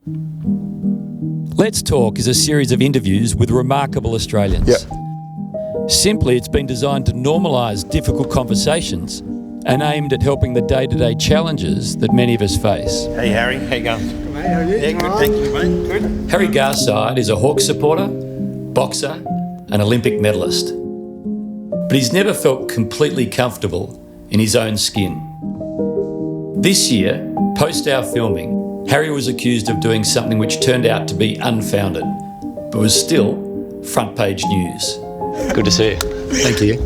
Let's Talk is a series of interviews with remarkable Australians. Yep. Simply, it's been designed to normalise difficult conversations and aimed at helping the day-to-day challenges that many of us face. Hey Harry, how you going? Good, mate, how are you? Yeah, good, thank you, mate. Good. Harry Garside is a Hawks supporter, boxer and Olympic medalist. But he's never felt completely comfortable in his own skin. This year, post our filming, Harry was accused of doing something which turned out to be unfounded, but was still front page news. Good to see you. Thank you.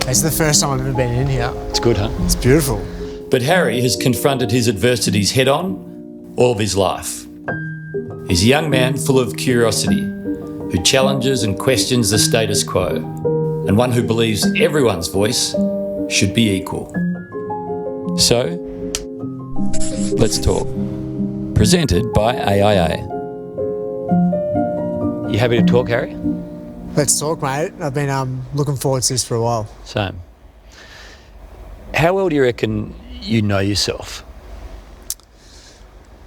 It's the first time I've ever been in here. It's good, huh? It's beautiful. But Harry has confronted his adversities head on all of his life. He's a young man full of curiosity, who challenges and questions the status quo, and one who believes everyone's voice should be equal. So, Let's Talk, presented by AIA. You happy to talk, Harry? Let's talk, mate. I've been looking forward to this for a while. Same. How well do you reckon you know yourself?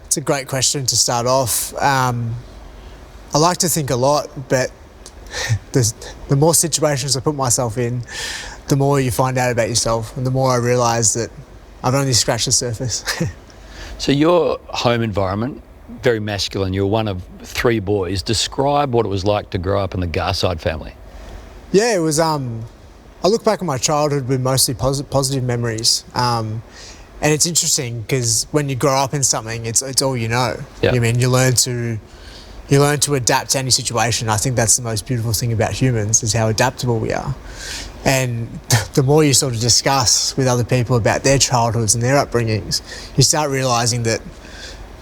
It's a great question to start off. I like to think a lot, but the more situations I put myself in, the more you find out about yourself, and the more I realise that I've only scratched the surface. So your home environment, very masculine, you're one of three boys. Describe what it was like to grow up in the Garside family. Yeah, it was, I look back at my childhood with mostly positive memories. And it's interesting because when you grow up in something, it's all you know. Yeah. I mean, you learn to adapt to any situation. I think that's the most beautiful thing about humans, is how adaptable we are. And the more you sort of discuss with other people about their childhoods and their upbringings, you start realising that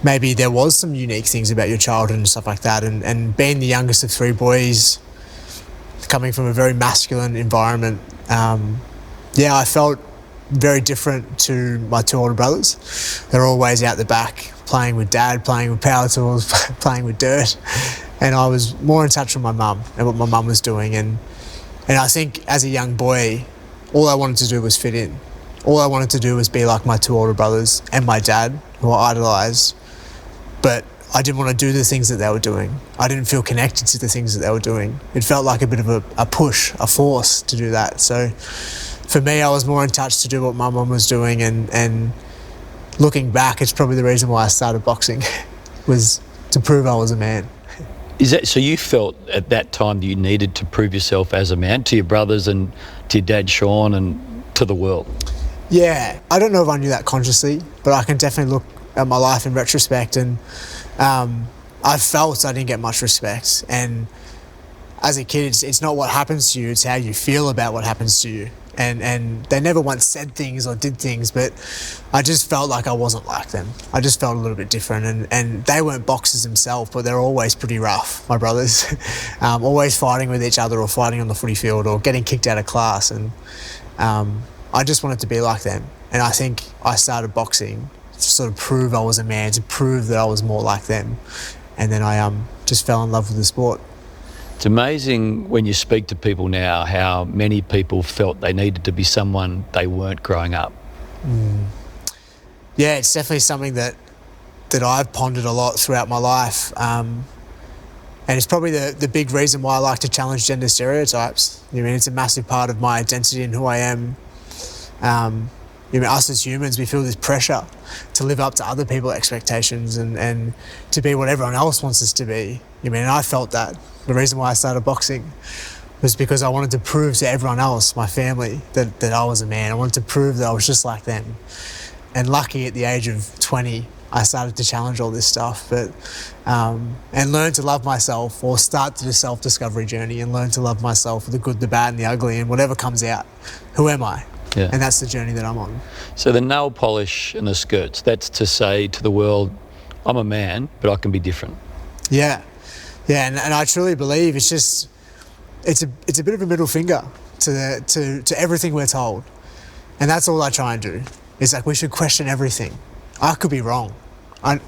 maybe there was some unique things about your childhood and stuff like that. And being the youngest of three boys, coming from a very masculine environment, I felt very different to my two older brothers. They're always out the back, playing with dad, playing with power tools, playing with dirt. And I was more in touch with my mum and what my mum was doing. And I think as a young boy, all I wanted to do was fit in. All I wanted to do was be like my two older brothers and my dad, who I idolised. But I didn't want to do the things that they were doing. I didn't feel connected to the things that they were doing. It felt like a bit of a push, a force to do that. So for me, I was more in touch to do what my mum was doing, and looking back, it's probably the reason why I started boxing, was to prove I was a man. Is that so? You felt at that time that you needed to prove yourself as a man to your brothers and to your dad Sean and to the world? Yeah, I don't know if I knew that consciously, but I can definitely look at my life in retrospect, and I felt I didn't get much respect. And as a kid, it's not what happens to you, it's how you feel about what happens to you. And they never once said things or did things, but I just felt like I wasn't like them. I just felt a little bit different. And they weren't boxers themselves, but they're always pretty rough, my brothers. Always fighting with each other, or fighting on the footy field, or getting kicked out of class. And I just wanted to be like them. And I think I started boxing to sort of prove I was a man, to prove that I was more like them. And then I just fell in love with the sport. It's amazing when you speak to people now how many people felt they needed to be someone they weren't growing up. Yeah, it's definitely something that I've pondered a lot throughout my life. And it's probably the big reason why I like to challenge gender stereotypes. I mean, it's a massive part of my identity and who I am. Us as humans, we feel this pressure to live up to other people's expectations and to be what everyone else wants us to be. And I felt that. The reason why I started boxing was because I wanted to prove to everyone else, my family, that I was a man. I wanted to prove that I was just like them. And lucky at the age of 20, I started to challenge all this stuff, and learn to love myself, or start the self-discovery journey and learn to love myself, the good, the bad and the ugly, and whatever comes out. Who am I? Yeah. And that's the journey that I'm on. So the nail polish and the skirts, that's to say to the world, I'm a man, but I can be different. Yeah. Yeah, and I truly believe it's a bit of a middle finger to everything we're told. And that's all I try and do. It's like we should question everything. I could be wrong. I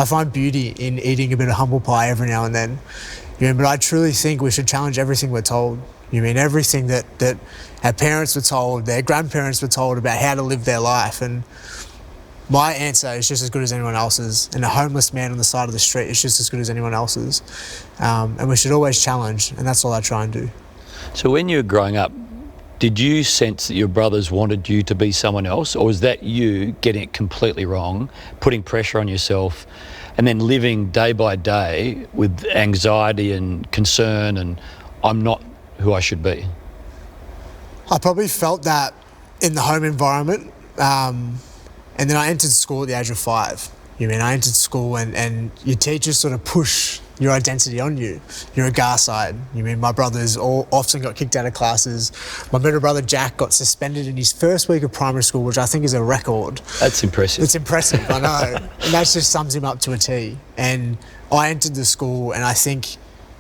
find beauty in eating a bit of humble pie every now and then. But I truly think we should challenge everything we're told. Everything that our parents were told, their grandparents were told about how to live their life. And my answer is just as good as anyone else's, and a homeless man on the side of the street is just as good as anyone else's. And we should always challenge, and that's all I try and do. So when you were growing up, did you sense that your brothers wanted you to be someone else, or was that you getting it completely wrong, putting pressure on yourself, and then living day by day with anxiety and concern and I'm not who I should be? I probably felt that in the home environment. And then I entered school at the age of 5. I entered school and your teachers sort of push your identity on you. You're a Garside. My brothers all often got kicked out of classes. My middle brother Jack got suspended in his first week of primary school, which I think is a record. That's impressive. It's impressive, I know. And that just sums him up to a T. And I entered the school and I think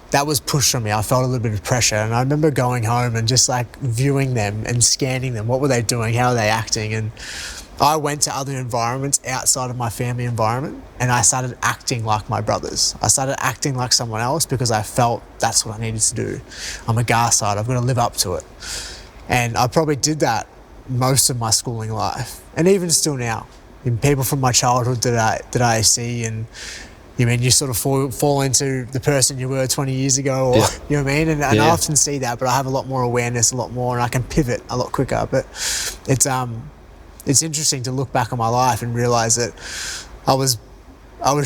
that was pushed on me. I felt a little bit of pressure, and I remember going home and just like viewing them and scanning them. What were they doing? How were they acting? And I went to other environments outside of my family environment and I started acting like my brothers. I started acting like someone else because I felt that's what I needed to do. I'm a Garside, I've got to live up to it. And I probably did that most of my schooling life, and even still now. People from my childhood that I see, and you sort of fall into the person you were 20 years ago, or, you know what I mean? And I often see that, but I have a lot more awareness, a lot more, and I can pivot a lot quicker. But it's interesting to look back on my life and realise that I was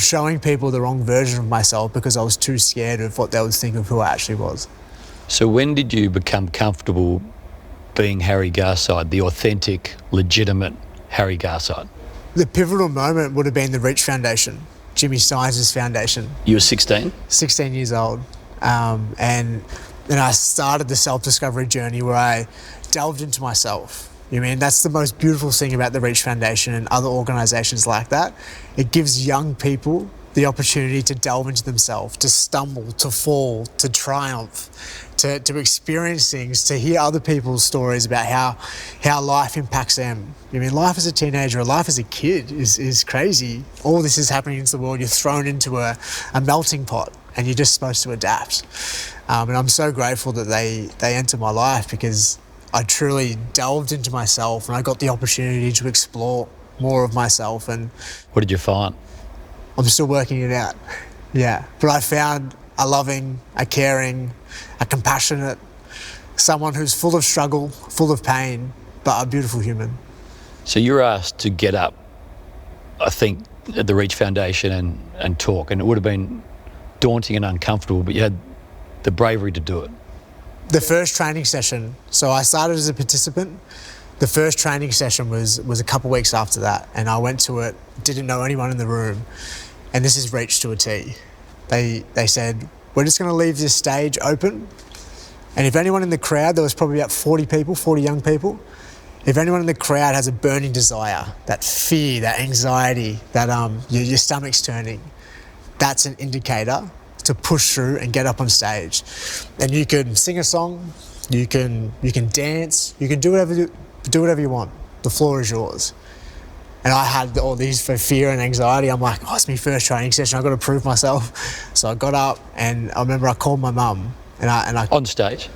showing people the wrong version of myself because I was too scared of what they would think of who I actually was. So when did you become comfortable being Harry Garside, the authentic, legitimate Harry Garside? The pivotal moment would have been the Reach Foundation, Jimmy Steins' foundation. You were 16? 16 years old. And then I started the self-discovery journey where I delved into myself. That's the most beautiful thing about the Reach Foundation and other organisations like that. It gives young people the opportunity to delve into themselves, to stumble, to fall, to triumph, to experience things, to hear other people's stories about how life impacts them. Life as a teenager or life as a kid is crazy. All this is happening into the world. You're thrown into a melting pot and you're just supposed to adapt. And I'm so grateful that they enter my life because I truly delved into myself and I got the opportunity to explore more of myself. And what did you find? I'm still working it out. Yeah. But I found a loving, a caring, a compassionate, someone who's full of struggle, full of pain, but a beautiful human. So you were asked to get up, I think, at the Reach Foundation and talk, and it would have been daunting and uncomfortable, but you had the bravery to do it. The first training session, so I started as a participant. The first training session was a couple of weeks after that, and I went to it, didn't know anyone in the room, and this is Reach to a T. They said, we're just going to leave this stage open, and if anyone in the crowd, there was probably about 40 young people, if anyone in the crowd has a burning desire, that fear, that anxiety, that your stomach's turning, that's an indicator to push through and get up on stage. And you can sing a song, you can dance, you can do whatever you want. The floor is yours. And I had all these for fear and anxiety. I'm like, it's my first training session, I've got to prove myself. So I got up and I remember I called my mum and I on stage,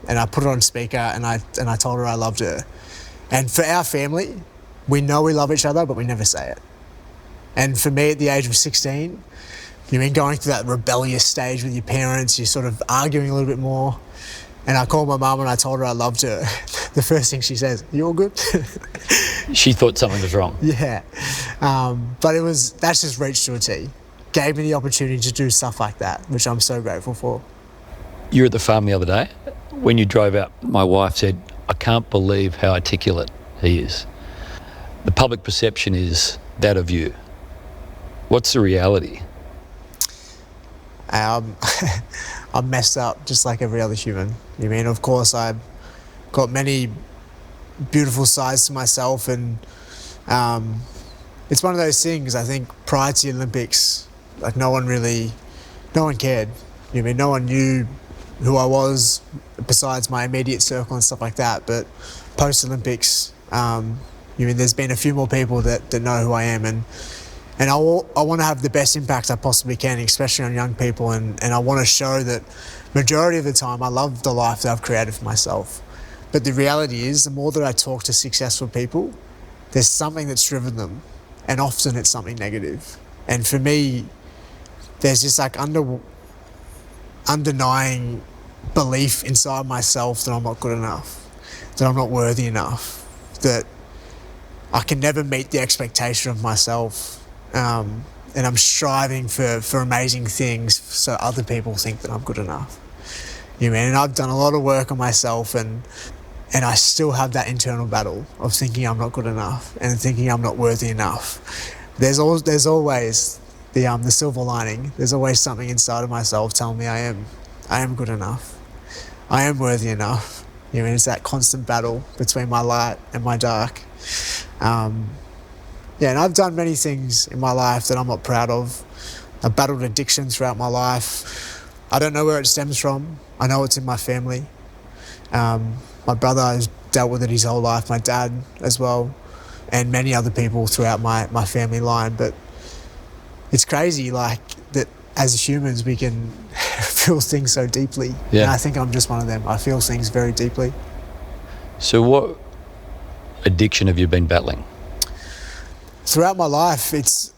and I put it on speaker and I told her I loved her. And for our family, we know we love each other, but we never say it. And for me at the age of 16, going through that rebellious stage with your parents, you're sort of arguing a little bit more. And I called my mum and I told her I loved her. The first thing she says, you all good? She thought something was wrong. Yeah. But that's just Reach to a T. Gave me the opportunity to do stuff like that, which I'm so grateful for. You were at the farm the other day. When you drove out, my wife said, I can't believe how articulate he is. The public perception is that of you. What's the reality? I'm messed up just like every other human. Of course, I've got many beautiful sides to myself, and it's one of those things. I think prior to the Olympics, like no one cared. No one knew who I was besides my immediate circle and stuff like that. But post Olympics, there's been a few more people that know who I am, and I want to have the best impact I possibly can, especially on young people, and I want to show that majority of the time I love the life that I've created for myself. But the reality is, the more that I talk to successful people, there's something that's driven them, and often it's something negative. And for me, there's just like undenying belief inside myself that I'm not good enough, that I'm not worthy enough, that I can never meet the expectation of myself, and I'm striving for amazing things so other people think that I'm good enough. You know, and I've done a lot of work on myself, and I still have that internal battle of thinking I'm not good enough and thinking I'm not worthy enough. There's always the silver lining. There's always something inside of myself telling me I am good enough. I am worthy enough. You know, it's that constant battle between my light and my dark. And I've done many things in my life that I'm not proud of. I've battled addiction throughout my life. I don't know where it stems from. I know it's in my family. My brother has dealt with it his whole life, my dad as well, and many other people throughout my family line. But it's crazy, like, that as humans we can feel things so deeply. Yeah. And I think I'm just one of them. I feel things very deeply. So what addiction have you been battling? Throughout my life, it's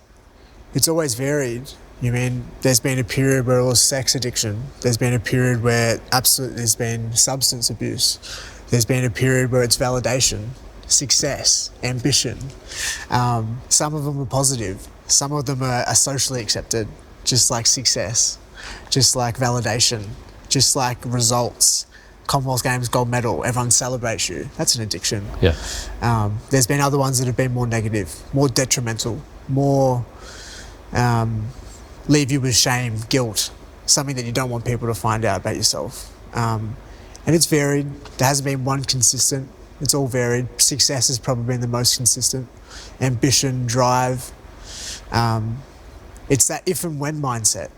always varied. You mean, there's been a period where it was sex addiction. There's been a period where absolutely there's been substance abuse. There's been a period where it's validation, success, ambition. Some of them are positive. Some of them are socially accepted, just like success, just like validation, just like results. Commonwealth Games gold medal, everyone celebrates you. That's an addiction. Yeah. There's been other ones that have been more negative, more detrimental, more leave you with shame, guilt, something that you don't want people to find out about yourself. And it's varied. There hasn't been one consistent. It's all varied. Success has probably been the most consistent. Ambition, drive. It's that if and when mindset.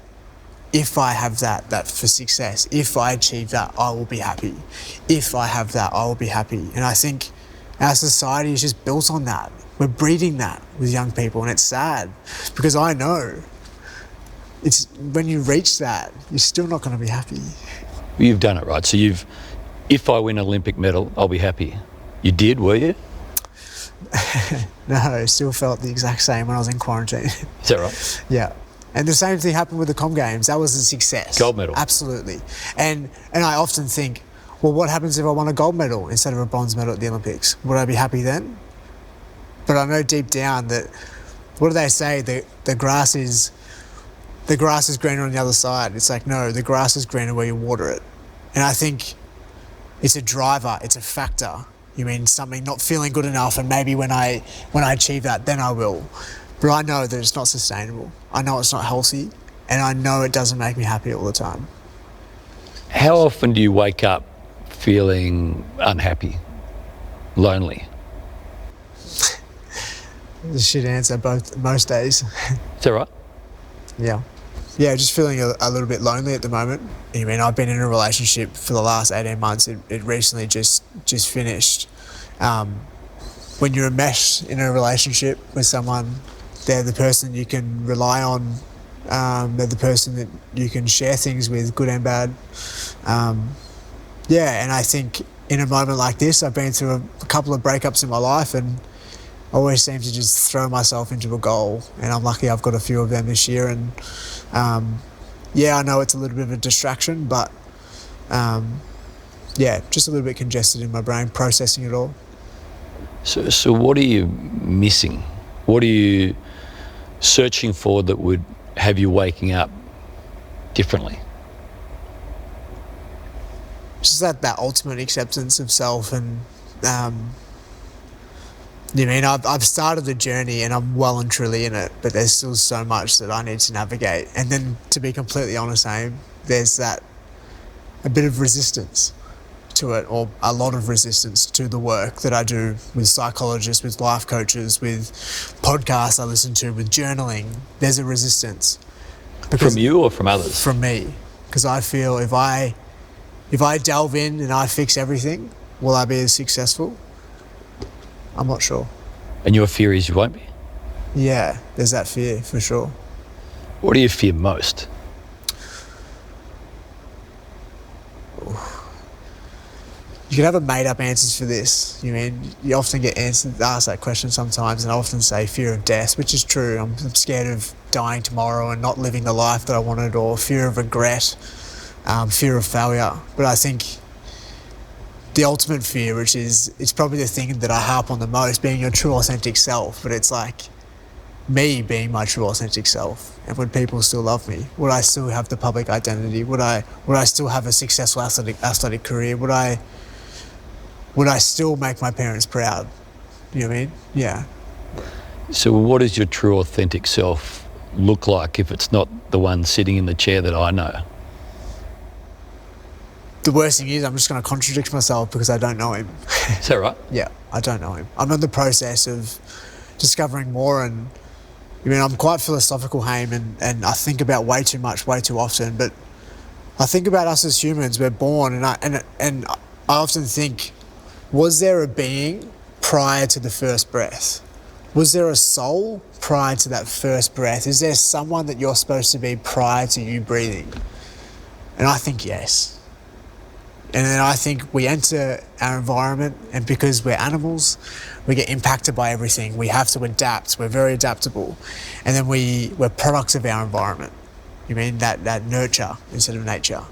If I have that for success, if I achieve that, I will be happy. If I have that, I will be happy. And I think our society is just built on that. We're breeding that with young people, and it's sad because I know it's when you reach that, you're still not going to be happy. You've done it, right? So if I win an Olympic medal, I'll be happy. You did, were you? No, I still felt the exact same when I was in quarantine. Is that right? Yeah. And the same thing happened with the Com Games. That was a success. Gold medal. Absolutely. And I often think, well, what happens if I won a gold medal instead of a bronze medal at the Olympics? Would I be happy then? But I know deep down that, what do they say? The grass is greener on the other side. It's like, no, the grass is greener where you water it. And I think it's a driver, it's a factor. You mean something not feeling good enough, and maybe when I achieve that, then I will. But I know that it's not sustainable. I know it's not healthy, and I know it doesn't make me happy all the time. How often do you wake up feeling unhappy, lonely? The shit answer most days. Is that right? Yeah. Yeah, just feeling a little bit lonely at the moment. I mean, I've been in a relationship for the last 18 months. It recently just finished. When you're enmeshed in a relationship with someone, they're the person you can rely on. They're the person that you can share things with, good and bad. And I think in a moment like this, I've been through a couple of breakups in my life, and I always seem to just throw myself into a goal, and I'm lucky I've got a few of them this year. And I know it's a little bit of a distraction, but just a little bit congested in my brain, processing it all. So what are you missing? What are you searching for that would have you waking up differently? Just that ultimate acceptance of self, and I've started the journey and I'm well and truly in it, but there's still so much that I need to navigate. And then, to be completely honest, there's a bit of resistance to it, or a lot of resistance to the work that I do with psychologists, with life coaches, with podcasts I listen to, with journaling. There's a resistance. From you or from others? From me. Because I feel if I delve in and I fix everything, will I be as successful? I'm not sure. And your fear is you won't be? Yeah, there's that fear for sure. What do you fear most? You can have a made-up answers for this. You often get asked that question sometimes, and I often say fear of death, which is true. I'm scared of dying tomorrow and not living the life that I wanted, or fear of regret, fear of failure. But I think the ultimate fear, which is it's probably the thing that I harp on the most, being your true authentic self. But it's like me being my true authentic self, and would people still love me? Would I still have the public identity? Would I still have a successful athletic career? Would I still make my parents proud? You know what I mean? Yeah. So what does your true authentic self look like if it's not the one sitting in the chair that I know? The worst thing is I'm just going to contradict myself because I don't know him. Is that right? Yeah, I don't know him. I'm in the process of discovering more, and I'm quite philosophical, Haim, and I think about way too much, way too often. But I think about us as humans. We're born, and I often think, was there a being prior to the first breath? Was there a soul prior to that first breath? Is there someone that you're supposed to be prior to you breathing? And I think yes. And then I think we enter our environment, and because we're animals, we get impacted by everything. We have to adapt. We're very adaptable. And then we're products of our environment. That nurture instead of nature.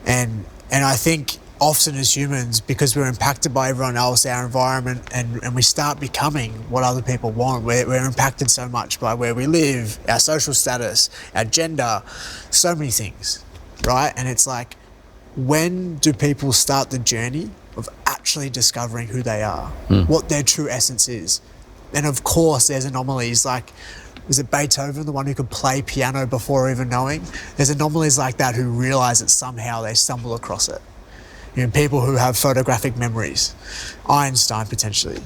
And I think often as humans, because we're impacted by everyone else, our environment, and we start becoming what other people want. We're impacted so much by where we live, our social status, our gender, so many things, right? And it's like, when do people start the journey of actually discovering who they are, what their true essence is? And of course, there's anomalies like, is it Beethoven, the one who could play piano before even knowing? There's anomalies like that who realise that somehow they stumble across it. People who have photographic memories, Einstein potentially.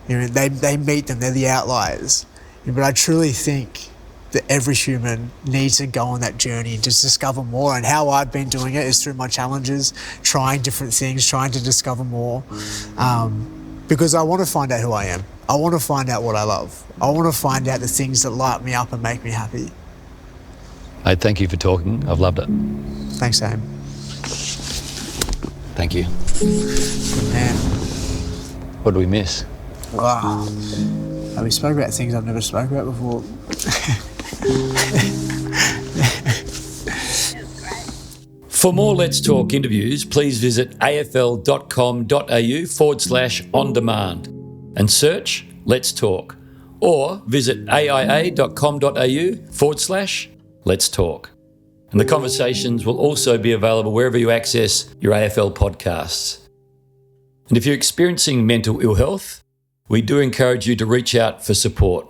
They meet them, they're the outliers. But I truly think that every human needs to go on that journey and just discover more. And how I've been doing it is through my challenges, trying different things, trying to discover more. Because I want to find out who I am. I want to find out what I love. I want to find out the things that light me up and make me happy. Hey, thank you for talking. I've loved it. Thanks, Sam. Thank you. Good man. What do we miss? Wow. We spoke about things I've never spoken about before. For more Let's Talk interviews, please visit afl.com.au/on-demand and search Let's Talk, or visit aia.com.au/Let's Talk. And the conversations will also be available wherever you access your AFL podcasts. And if you're experiencing mental ill health, we do encourage you to reach out for support.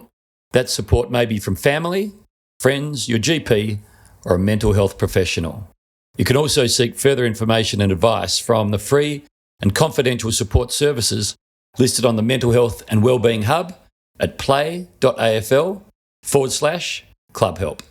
That support may be from family, friends, your GP, or a mental health professional. You can also seek further information and advice from the free and confidential support services listed on the Mental Health and Wellbeing Hub at play.afl/clubhelp.